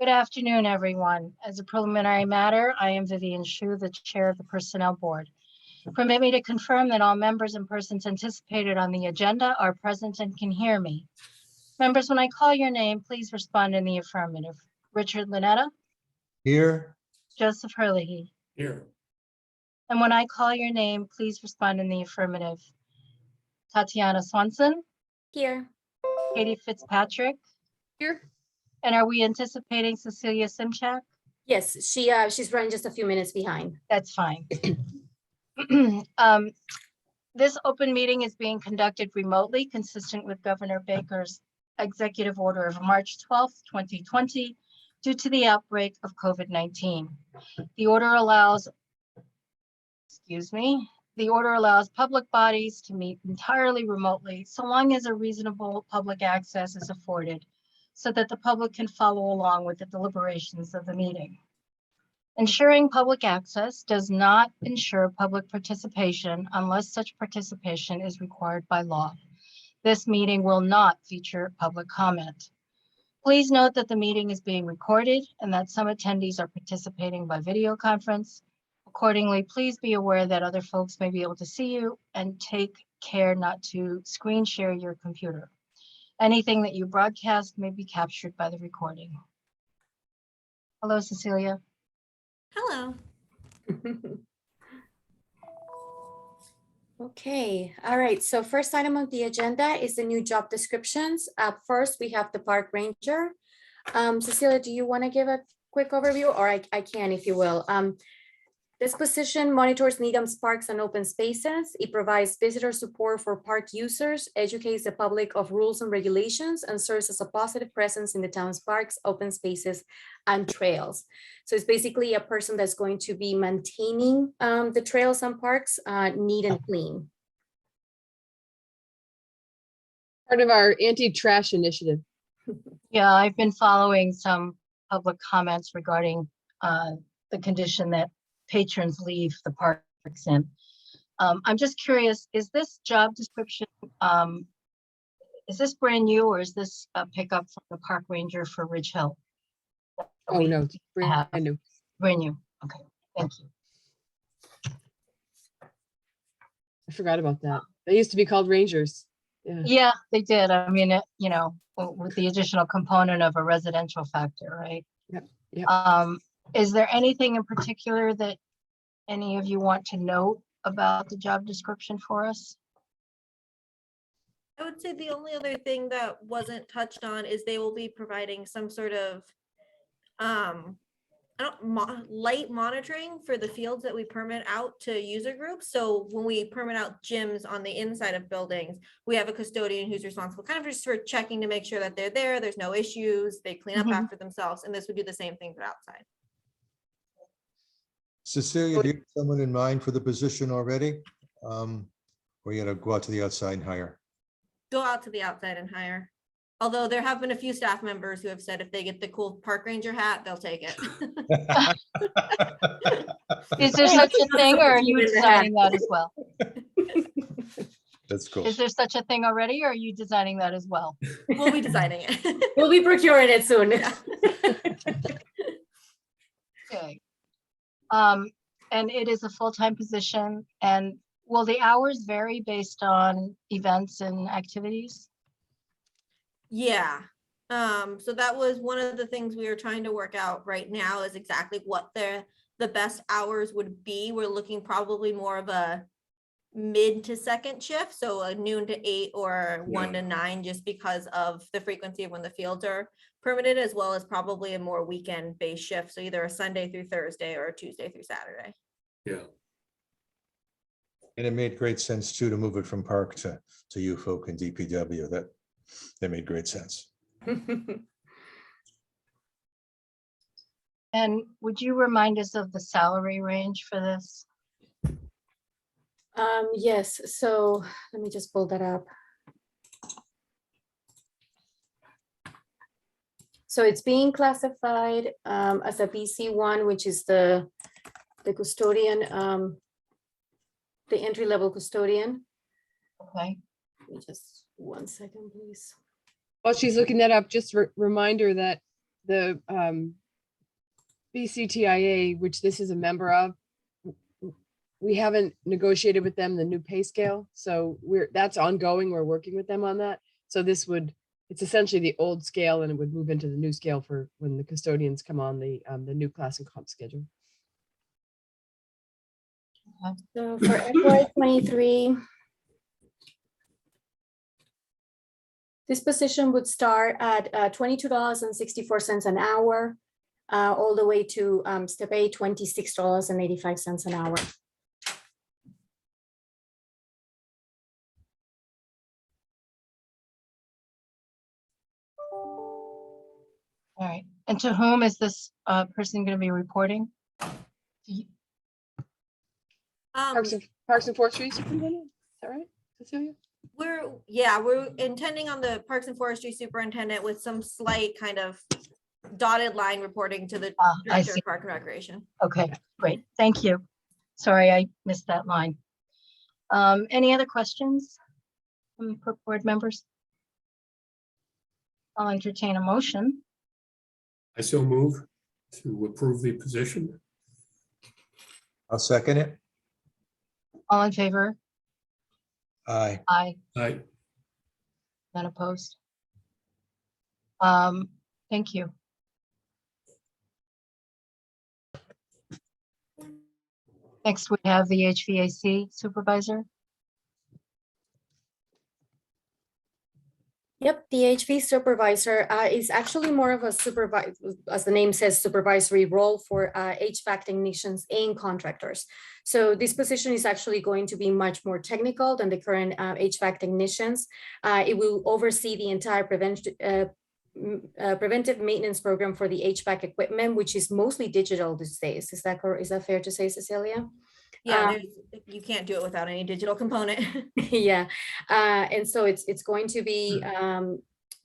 Good afternoon, everyone. As a preliminary matter, I am Vivian Shu, the Chair of the Personnel Board. Permit me to confirm that all members and persons anticipated on the agenda are present and can hear me. Members, when I call your name, please respond in the affirmative. Richard Lunetta, Here. Joseph Herlihy. Here. And when I call your name, please respond in the affirmative. Tatiana Swanson, Here. Katie Fitzpatrick, Here. and are we anticipating Cecilia Simchak? Yes, she's running just a few minutes behind. That's fine. This open meeting is being conducted remotely, consistent with Governor Baker's executive order of March 12th, 2020, due to the outbreak of COVID-19. The order allows public bodies to meet entirely remotely, so long as a reasonable public access is afforded, so that the public can follow along with the deliberations of the meeting. Ensuring public access does not ensure public participation unless such participation is required by law. This meeting will not feature public comment. Please note that the meeting is being recorded and that some attendees are participating by video conference. Accordingly, please be aware that other folks may be able to see you, and take care not to screen share your computer. Anything that you broadcast may be captured by the recording. Hello, Cecilia. Hello. Okay, all right. So first item on the agenda is the new job descriptions. First, we have the park ranger. Cecilia, do you want to give a quick overview, or I can, if you will? This position monitors Needham's parks and open spaces. It provides visitor support for park users, educates the public of rules and regulations, and serves as a positive presence in the town's parks, open spaces, and trails. So it's basically a person that's going to be maintaining the trails and parks neat and clean. Part of our anti-trash initiative. Yeah, I've been following some public comments regarding the condition that patrons leave the parks in. I'm just curious, is this job description, is this brand new, or is this a pickup from the park ranger for Ridge Hill? Oh, no, it's brand new. Brand new. Okay, thank you. I forgot about that. They used to be called rangers. Yeah. Yeah, they did. I mean, you know, with the additional component of a residential factor, right? Yep. Yep. Is there anything in particular that any of you want to note about the job description for us? I would say the only other thing that wasn't touched on is they will be providing some sort of light monitoring for the fields that we permit out to user groups. So when we permit out gyms on the inside of buildings, we have a custodian who's responsible kind of just for checking to make sure that they're there, there's no issues, they clean up after themselves, and this would do the same thing for outside. Cecilia, do you have someone in mind for the position already? Or you gotta go out to the outside and hire? Go out to the outside and hire. Although there have been a few staff members who have said if they get the cool park ranger hat, they'll take it. Is there such a thing, or are you designing that as well? That's cool. Is there such a thing already, or are you designing that as well? We'll be designing it. We'll be procuring it soon. Okay. And it is a full-time position, and will the hours vary based on events and activities? Yeah. So that was one of the things we are trying to work out right now, is exactly what the best hours would be. We're looking probably more of a mid to second shift, so a noon to 8 or 1 to 9, just because of the frequency of when the fields are permitted, as well as probably a more weekend based shift, so either a Sunday through Thursday or a Tuesday through Saturday. Yeah. And it made great sense too to move it from park to you folk and DPW. That made great sense. And would you remind us of the salary range for this? Yes, so let me just pull that up. So it's being classified as a BC1, which is the custodian, the entry-level custodian. Okay. Let me just 1 second, please. While she's looking that up, just reminder that the BCTIA, which this is a member of, we haven't negotiated with them the new pay scale. So that's ongoing. We're working with them on that. So it's essentially the old scale, and it would move into the new scale for when the custodians come on the new class and comp schedule. So for FY 23, this position would start at $22.64 an hour, all the way to step A, $26.85 an hour. All right. And to whom is this person going to be reporting? Parks and Forestry Superintendent, is that right, Cecilia? We're intending on the Parks and Forestry Superintendent with some slight kind of dotted line reporting to the I Director see. of Park and Recreation. Okay, great. Thank you. Sorry, I missed that line. Any other questions from board members? I'll entertain a motion. I so move to approve the position. I'll second it. All in favor? Aye. Aye. I, None opposed. Thank you. Next, we have the HVAC supervisor. Yep, the HV supervisor is actually more of a supervisor, as the name says, supervisory role for HVAC technicians and contractors. So this position is actually going to be much more technical than the current HVAC technicians. It will oversee the entire preventive maintenance program for the HVAC equipment, which is mostly digital these days. Is that correct? Is that fair to say, Cecilia? Yeah, you can't do it without any digital component. Yeah, and so it's going to be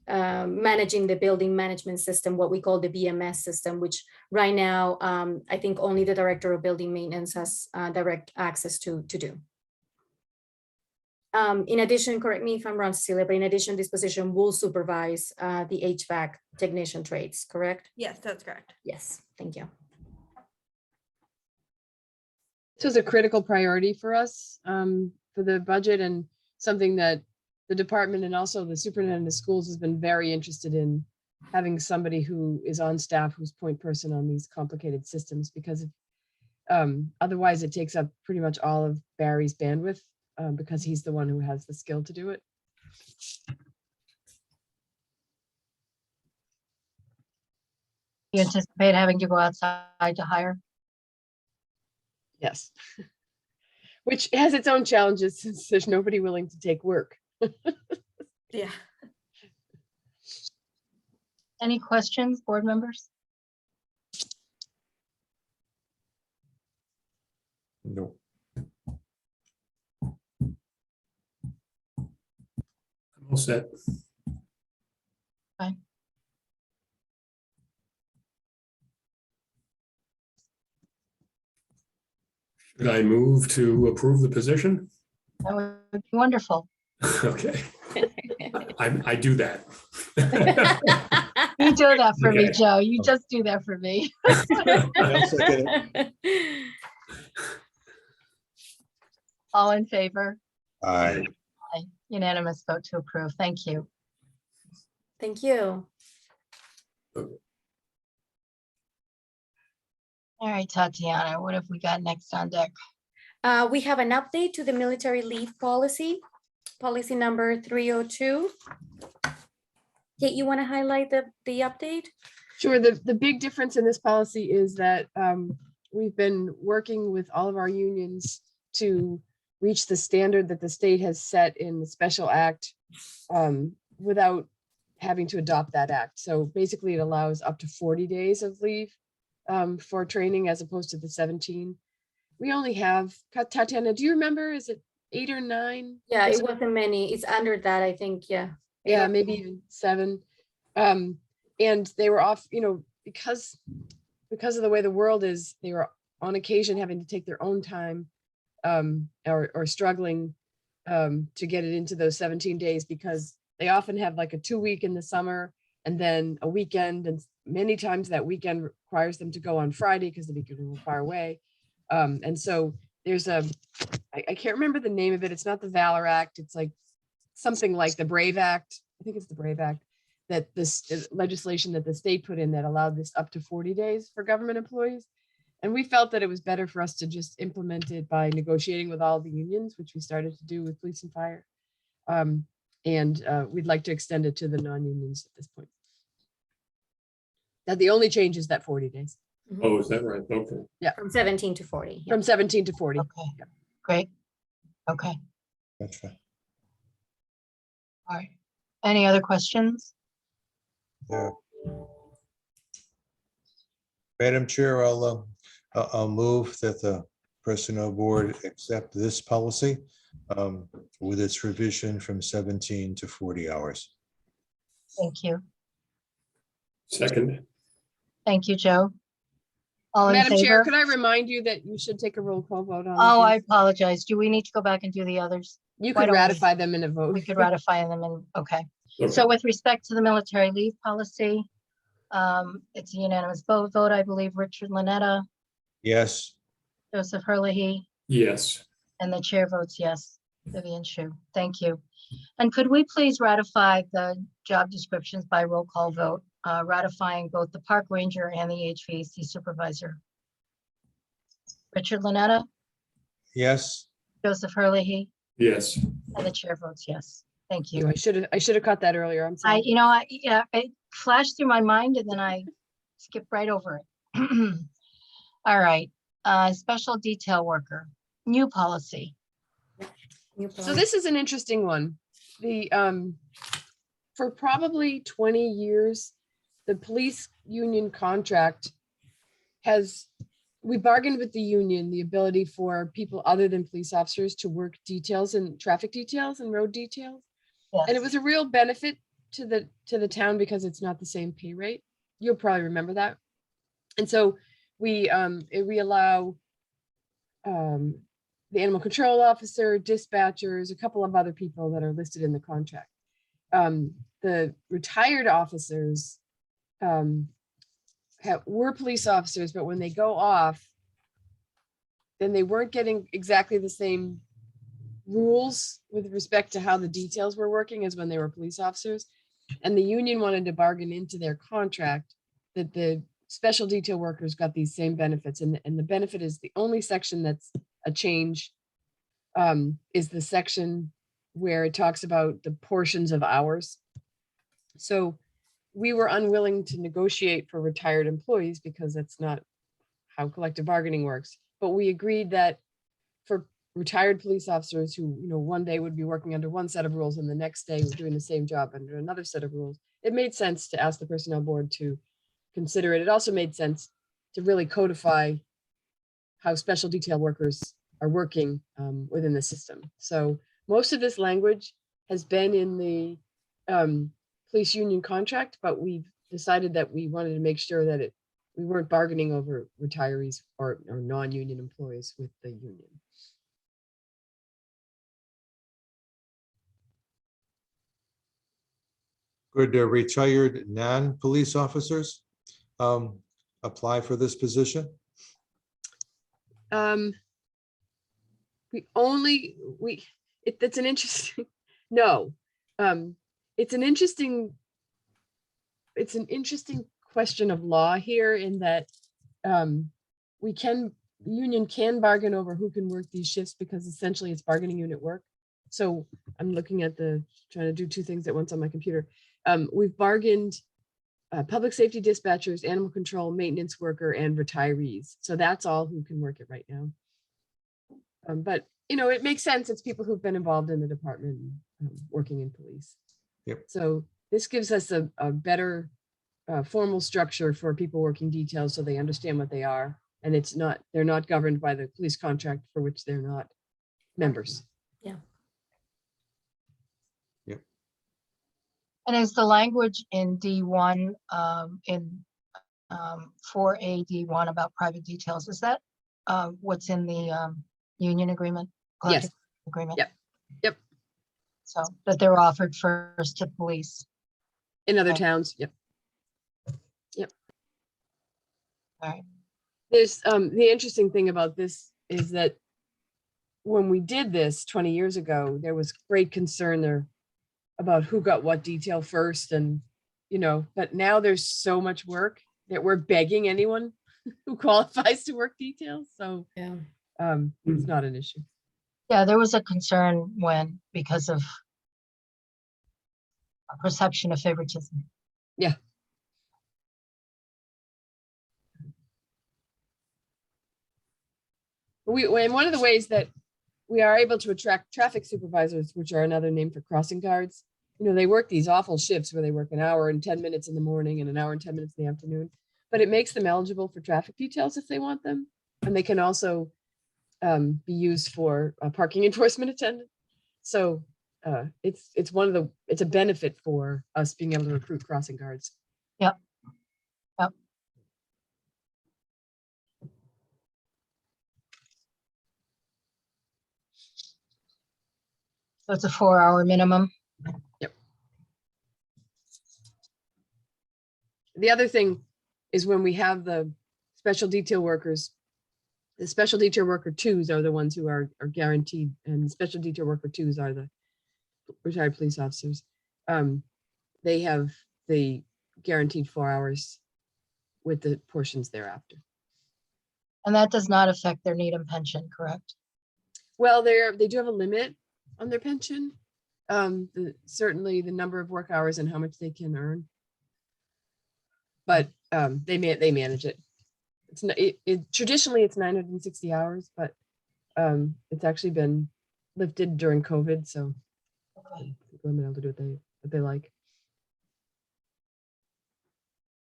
managing the building management system, what we call the BMS system, which right now I think only the Director of Building Maintenance has direct access to do. In addition, correct me if I'm wrong, Cecilia, but in addition, this position will supervise the HVAC technician trades, correct? Yes, that's correct. Yes, thank you. This was a critical priority for us for the budget, and something that the department and also the superintendent of schools has been very interested in, having somebody who is on staff who's point person on these complicated systems, because otherwise it takes up pretty much all of Barry's bandwidth because he's the one who has the skill to do it. You anticipate having to go outside to hire? Yes. Which has its own challenges since there's nobody willing to take work. Yeah. Any questions, board members? No. I'm all set. Should I move to approve the position? That would be wonderful. Okay. I do that. You do that for me, Okay. Joe. You just do that for me. I'll second it. All in favor? Aye. Aye. Unanimous vote to approve. Thank you. Thank you. All right, Tatiana, what have we got next on deck? We have an update to the military leave policy, policy number 302. Kate, you want to highlight the update? Sure. The big difference in this policy is that we've been working with all of our unions to reach the standard that the state has set in the special act without having to adopt that act. So basically it allows up to 40 days of leave for training as opposed to the 17. We only have, Tatiana, do you remember, is it 8 or 9? Yeah, it wasn't many. It's under that, I think, yeah. Yeah, maybe even 7. And they were off, because of the way the world is, they were on occasion having to take their own time or struggling to get it into those 17 days, because they often have like a 2 week in the summer and then a weekend, and many times that weekend requires them to go on Friday because the weekend is far away. And so there's I can't remember the name of it. It's not the Valor Act. It's like something like the Brave Act. I think it's the Brave Act, that this legislation that the state put in that allowed this up to 40 days for government employees. And we felt that it was better for us to just implement it by negotiating with all the unions, which we started to do with police and fire. And we'd like to extend it to the non-unions at this point. That the only change is that 40 days. Oh, is that right? Okay. From 17 to 40. yeah. From 17 to 40. Okay, great. Okay, Gotcha. all right. Any other questions? Yeah. Madam Chair, I'll move that the Personnel Board accept this policy with its revision from 17 to 40 hours. Thank you. Second, Thank you, Joe. All in Madam Chair, favor? could I remind you that you should take a roll call vote on? Oh, I these? apologize. Do we need to go back and do the others? You why could don't we- ratify them in a vote. We could ratify them in, okay. okay. So with respect to the military leave policy, it's a unanimous vote, I believe. Richard Lanetta, Yes, Joseph Herlihy, Yes, and the chair votes yes. Vivian Shu, thank you. And could we please ratify the job descriptions by roll call vote, ratifying both the park ranger and the HVAC supervisor? Richard Lanetta, yes, Joseph Herlihy, yes. and the chair votes yes. Thank You, you. I should have caught that earlier. I'm sorry. It flashed through my mind and then I skipped right over it. All right, special detail worker, new policy. So this is an interesting one. The for probably 20 years, the police union contract we bargained with the union the ability for people other than police officers to work details and traffic details and road details. And it was a real benefit to the town because it's not the same pay rate. You'll probably remember that. And so we allow the animal control officer, dispatchers, a couple of other people that are listed in the contract. The retired officers were police officers, but when they go off, then they weren't getting exactly the same rules with respect to how the details were working as when they were police officers. And the union wanted to bargain into their contract that the special detail workers got these same benefits. And the benefit is the only section that's a change is the section where it talks about the portions of hours. So we were unwilling to negotiate for retired employees because that's not how collective bargaining works. But we agreed that for retired police officers who, one day would be working under one set of rules and the next day were doing the same job under another set of rules, it made sense to ask the personnel board to consider it. It also made sense to really codify how special detail workers are working within the system. So most of this language has been in the police union contract, but we've decided that we wanted to make sure that we weren't bargaining over retirees or non-union employees with the union. could retired non-police officers apply for this position? That's an interesting, no. It's an interesting question of law here in that the union can bargain over who can work these shifts because essentially it's bargaining unit work. So I'm looking at trying to do two things at once on my computer. We've bargained public safety dispatchers, animal control, maintenance worker, and retirees. So that's all who can work it right now. But it makes sense. It's people who've been involved in the department, working in police. Yep. So this gives us a better formal structure for people working details so they understand what they are. And they're not governed by the police contract for which they're not members. Yeah. Yep. And is the language in D1, in 4A D1 about private details, is that what's in the union agreement? Yes. Agreement? Yep. Yep. So that they're offered first to police. In other Okay. towns, yep. All right. There's, the interesting thing about this is that when we did this 20 years ago, there was great concern there about who got what detail first and, but now there's so much work that we're begging anyone who qualifies to work details. So, Yeah. it's not an issue. Yeah, there was a concern because of a perception of favoritism. And one of the ways that we are able to attract traffic supervisors, which are another name for crossing guards, they work these awful shifts where they work an hour and 10 minutes in the morning and an hour and 10 minutes in the afternoon, but it makes them eligible for traffic details if they want them. And they can also be used for parking enforcement attendant. So it's a benefit for us being able to recruit crossing guards. Yep. Yep. So it's a 4-hour minimum. The other thing is when we have the special detail workers, the special detail worker twos are the ones who are guaranteed, and special detail worker twos are the retired police officers. They have the guaranteed 4 hours with the portions thereafter. And that does not affect their Needham pension, correct? Well, they do have a limit on their pension. Certainly the number of work hours and how much they can earn. But they manage it. It's not, traditionally it's 960 hours, but it's actually been lifted during COVID, so Okay. people have been able to do what they like.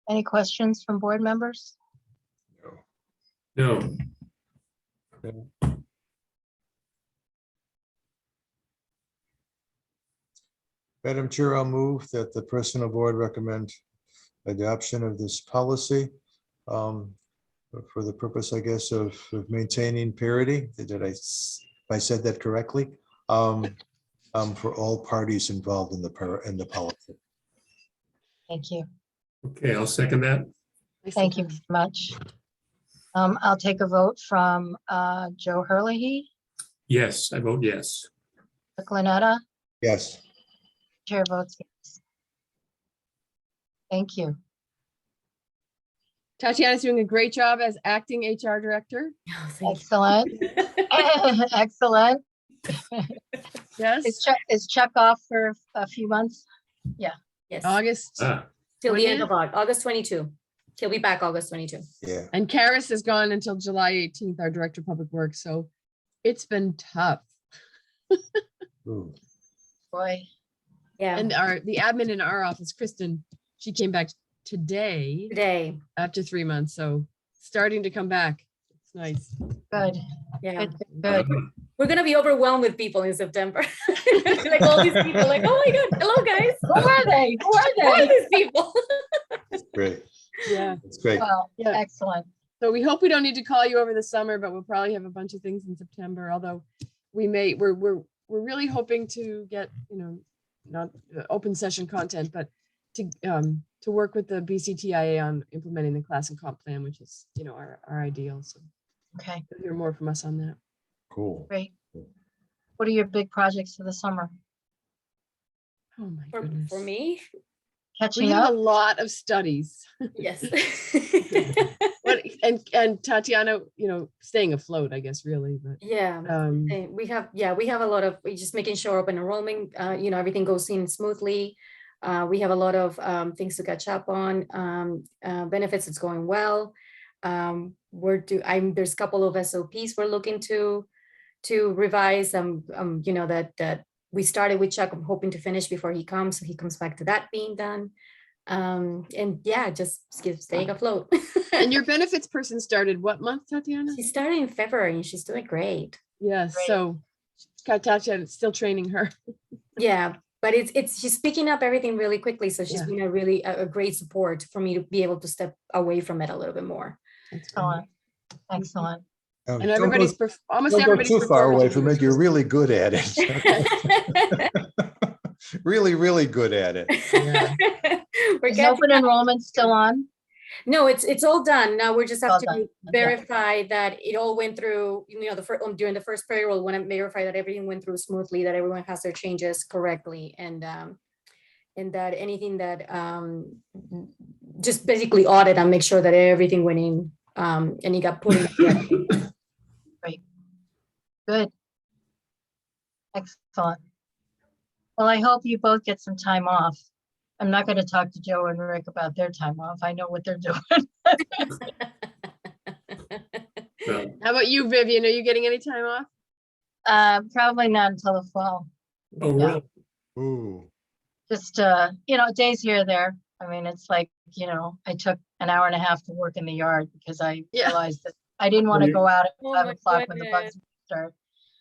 Any questions from board members? No, Madam Chair, I'll move that the Personnel Board recommend adoption of this policy for the purpose, I guess, of maintaining parity. If I said that correctly? For all parties involved in the policy. Thank you. okay, I'll second that. Thank you very much. I'll take a vote from Joe Herlihy, Yes, I vote yes. Glenetta, Yes. chair votes yes. Thank you. Tatiana's doing a great job as acting HR director. Oh, thank Excellent. Excellent. Yes, Is Chuck off for a few months? you. Yes, August. till the end 20th? of August 22. He'll be back August 22. Yeah. And Karis is gone until July 18th, our director of public works. So it's been tough. Ooh. Boy, Yeah, And the admin in our office, Kristen, she came back today today. after 3 months. So starting to come back. It's nice. good, Yeah, good. we're gonna be overwhelmed with people in September. Like all these people, like, oh my God, hello guys. Who are they? Who Who are are they? these people? Great. Yeah. It's great. Well, Yeah. excellent. So we hope we don't need to call you over the summer, but we'll probably have a bunch of things in September, although we're really hoping to get, not open session content, but to work with the BCTIA on implementing the class and comp plan, which is, our ideal. So Okay, you'll hear more from us on that. Cool. great. What are your big projects for the summer? Oh my For goodness. me, We Catching have a up? lot of studies. yes. And Tatiana, staying afloat, I guess, really, but Yeah. We have a lot of, we're just making sure open enrollment, everything goes in smoothly. We have a lot of things to catch up on. Benefits, it's going well. There's a couple of SOPs we're looking to revise. That we started with Chuck. I'm hoping to finish before he comes, so he comes back to that being done. And yeah, just staying afloat. and your benefits person started what month, Tatiana? She started in February and she's doing great. Yes, Great. so Tatiana's still training her. Yeah, but she's picking up everything really quickly. So she's Yeah. been a great support for me to be able to step away from it a little bit more. That's great. Excellent. Excellent. And Don't everybody's almost go everybody's too far preferred away to from do it. You're really good at it. Really, really good at it. Yeah. We're Is getting, open enrollment still on? no, it's all done. Now we're just have All to done, okay. verify that it all went through, the first, during the first payroll, want to verify that everything went through smoothly, that everyone has their changes correctly, and that anything that, just basically audit and make sure that everything went in, and it got put in. correctly. Good. Excellent. Well, I hope you both get some time off. I'm not going to talk to Joe and Rick about their time off. I know what they're doing. So, How about you, Vivian? Are you getting any time off? Probably not until the fall. oh, Yeah. really? Ooh, Just, days here or there. I mean, it's like, I took an hour and a half to work in the yard because I Yeah. realized that I didn't want to Well, go out at Oh 5 o'clock my when the goodness. bugs start.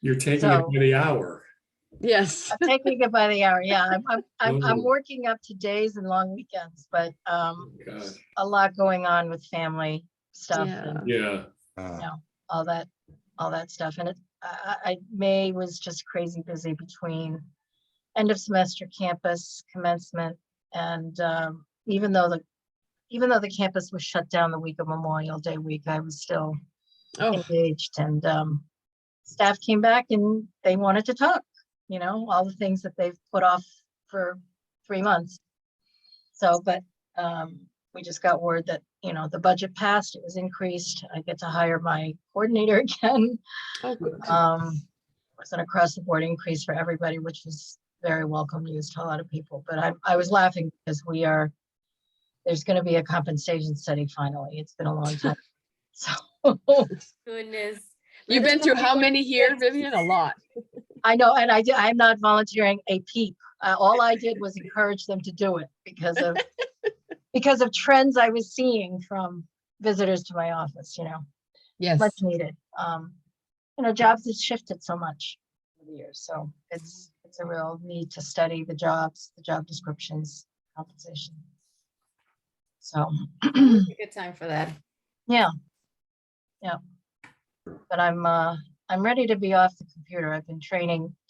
You're taking So- it by the hour. Yes. I'm taking it by the hour. Yeah, I'm Oh. working up to days and long weekends, but Gosh, a lot going on with family stuff Yeah. and yeah. all that stuff. And May was just crazy busy between end of semester campus commencement and even though the campus was shut down the week of Memorial Day week, I was still Oh, engaged, and staff came back and they wanted to talk, all the things that they've put off for 3 months. So, but we just got word that, the budget passed, it was increased. I get to hire my coordinator again. oh, good. Was an across the board increase for everybody, which was very welcome news to a lot of people. But I was laughing because there's going to be a compensation study finally. It's been a long time. So Goodness. You've been through how many here, Vivian? A lot. I know, and I'm not volunteering a peep. All I did was encourage them to do it because of trends I was seeing from visitors to my office, Yes. much needed. Jobs have shifted so much over the years, so it's a real need to study the jobs, the job descriptions, compensation. So, Good time for that. yeah. But I'm ready to be off the computer. I've been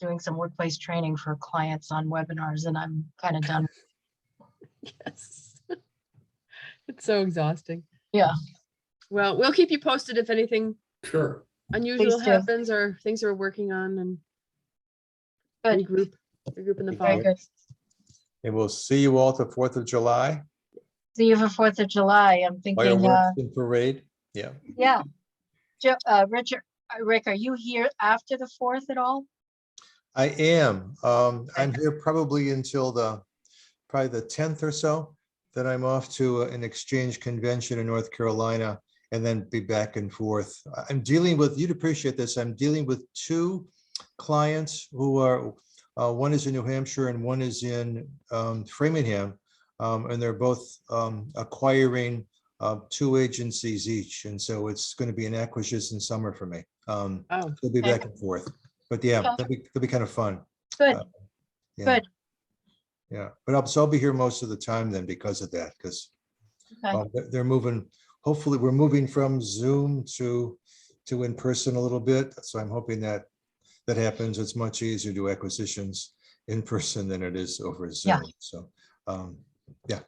doing some workplace training for clients on webinars, and I'm kind of done. Yes. It's so exhausting. Yeah. Well, we'll keep you posted if anything Sure. unusual Please do. happens or things we're working on, and Good. regroup in the Thank fall. Very good. and we'll see you all at the 4th of July, See you for 4th of July. I'm thinking, fireworks and parade. Yeah. yeah. Joe, Rick, are you here after the 4th at all? I am. I'm here probably until probably the 10th or so. Then I'm off to an exchange convention in North Carolina and then be back and forth. I'm dealing with, you'd appreciate this, I'm dealing with 2 clients who are, one is in New Hampshire and one is in Framingham. And they're both acquiring 2 agencies each. And so it's going to be an acquisition summer for me. Oh, It'll be back and forth. But yeah, Okay. that'll be kind of fun. Good. Yeah. Good. Yeah, but I'll be here most of the time then because of that, because Okay. they're moving, hopefully we're moving from Zoom to in person a little bit. So I'm hoping that happens. It's much easier to do acquisitions in person than it is over Zoom. Yeah. So, yeah.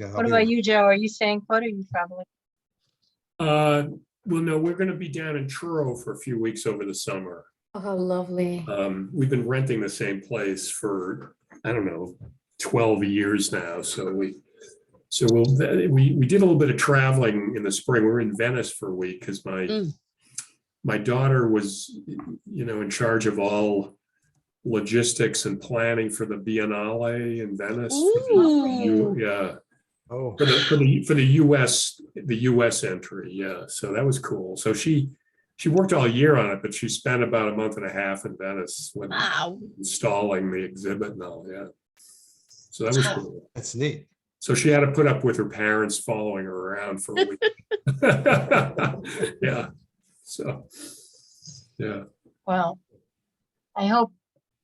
I'll What be about around. you, Joe? Are you staying put or are you traveling? Well, no, we're going to be down in Truro for a few weeks over the summer. Oh, how lovely. We've been renting the same place for, I don't know, 12 years now. So we did a little bit of traveling in the spring. We were in Venice for a week because my daughter was, in charge of all logistics and planning for the Biennale in Venice. Ooh. Yeah, Oh, for the US entry. Yeah, so that was cool. So she worked all year on it, but she spent about a month and a half in Venice when Wow. installing the exhibit and all. Yeah, so that was cool. that's neat. So she had to put up with her parents following her around for a week. Yeah. So, yeah. Well, I hope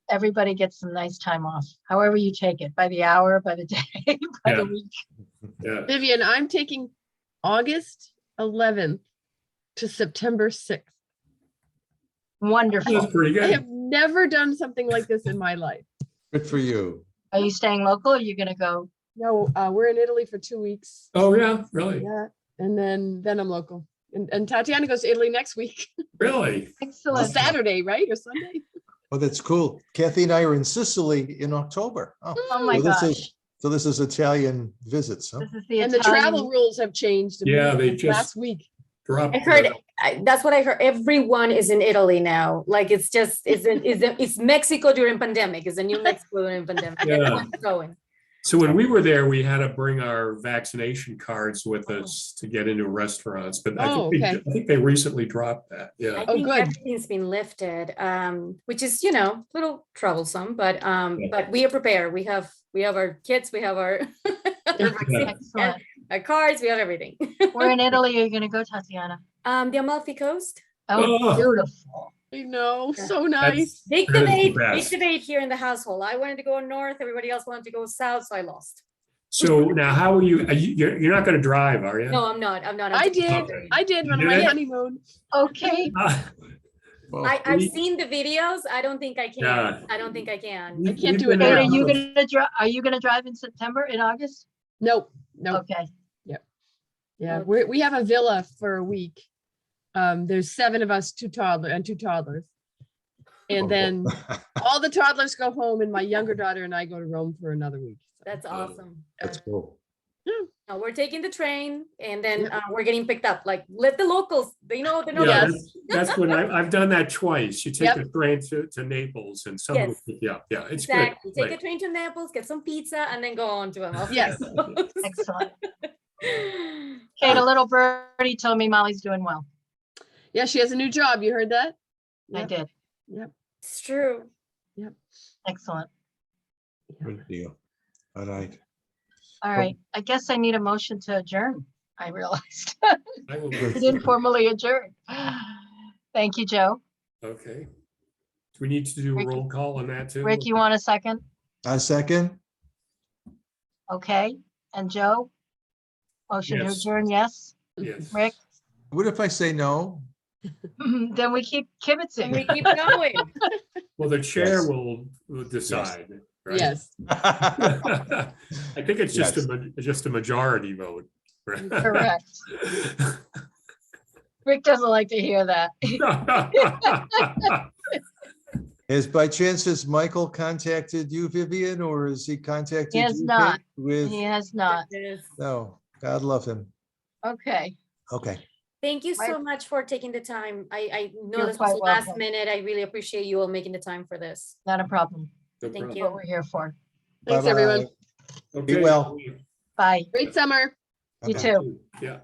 everybody gets some nice time off, however you take it, by the hour, by the day, by Yeah. the week. Yeah. Vivian, I'm taking August 11th to September 6th. Wonderful. That's pretty I good. have never done something like this in my life. Good for you. Are you staying local or are you gonna go? No, we're in Italy for 2 weeks. Oh, yeah, really? Yeah, and then I'm local. And Tatiana goes to Italy next week. Really? Excellent. Saturday, right? Or Sunday? Oh, that's cool. Kathy and I are in Sicily in October. Oh, Oh my so this gosh. is, so this is Italian visits, huh? This is the And the travel Italian. rules have changed. Yeah, they like just- last week. Drop. I heard, that's what I heard. Everyone is in Italy now. Like it's just, it's Mexico during pandemic. It's a new Mexico during pandemic. Yeah. Everyone's going. So when we were there, we had to bring our vaccination cards with us to get into restaurants, but Oh, I okay. think they recently dropped that. I Yeah. Oh, think good. everything's been lifted, which is, a little troublesome, but we are prepared. We have our kits, we have our vaccine, Excellent. our cards, we have everything. Where in Italy are you gonna go, Tatiana? The Amalfi Coast. Oh, Oh. beautiful. I know, Yeah. so nice. Big That is the debate, best. here in the household. I wanted to go north, everybody else wanted to go south, so I lost. So now how are you, you're not going to drive, are you? No, I'm not. I'm I did. Okay. I did You on did my it? honeymoon. Okay, Well, I've seen the videos. I don't think I can. Yeah. I don't think I can. I can't do it Kate, now. are you gonna drive, in September, in August? Nope, nope. Okay, Yeah, Okay. we have a villa for a week. There's 7 of us, 2 toddlers. And then all the toddlers go home and my younger daughter and I go to Rome for another week. So, That's awesome. That's cool. No, we're taking the train and then Yep. we're getting picked up. Like, let the locals, they know. Yeah, Yes. that's what I've done that twice. You take Yep. the train to Naples and someone will Yes. pick you up. Yeah, it's good. Exactly. Take a Great. train to Naples, get some pizza, and then go on to Amalfi. Yes. excellent. Kate, a little birdie told me Molly's doing well. Yeah, she has a new job. You heard that? I Yep. did. Yep. It's true. Excellent. Good deal. All right. All right, I guess I need a motion to adjourn. I realized I will- we didn't formally adjourn. Thank you, Joe. Okay. Do we need to do a Rick- roll call on that too? Rick, you want a second? A second? Okay, and Joe? Motion to Yes. adjourn, yes. Yes. Rick? What if I say no? Then we keep And we kibitzing. keep going. Well, the chair Yes. will decide. right? Yes. I think it's just Yes. just a majority vote. right? Correct. Rick doesn't like to hear that. By chance, has Michael contacted you, Vivian, or has he contacted you? He has Kate, not. With, He has not. Yes. no, God love him. Okay, Okay. Thank you so Right. much for taking the time. I know You're this was quite last welcome. minute. I really appreciate you all making the time for this. not a problem. No Thank problem. you. What we're here for. Thanks, Bye-bye. everyone. Okay. well. Bye. Great summer. You Okay. too. Yeah.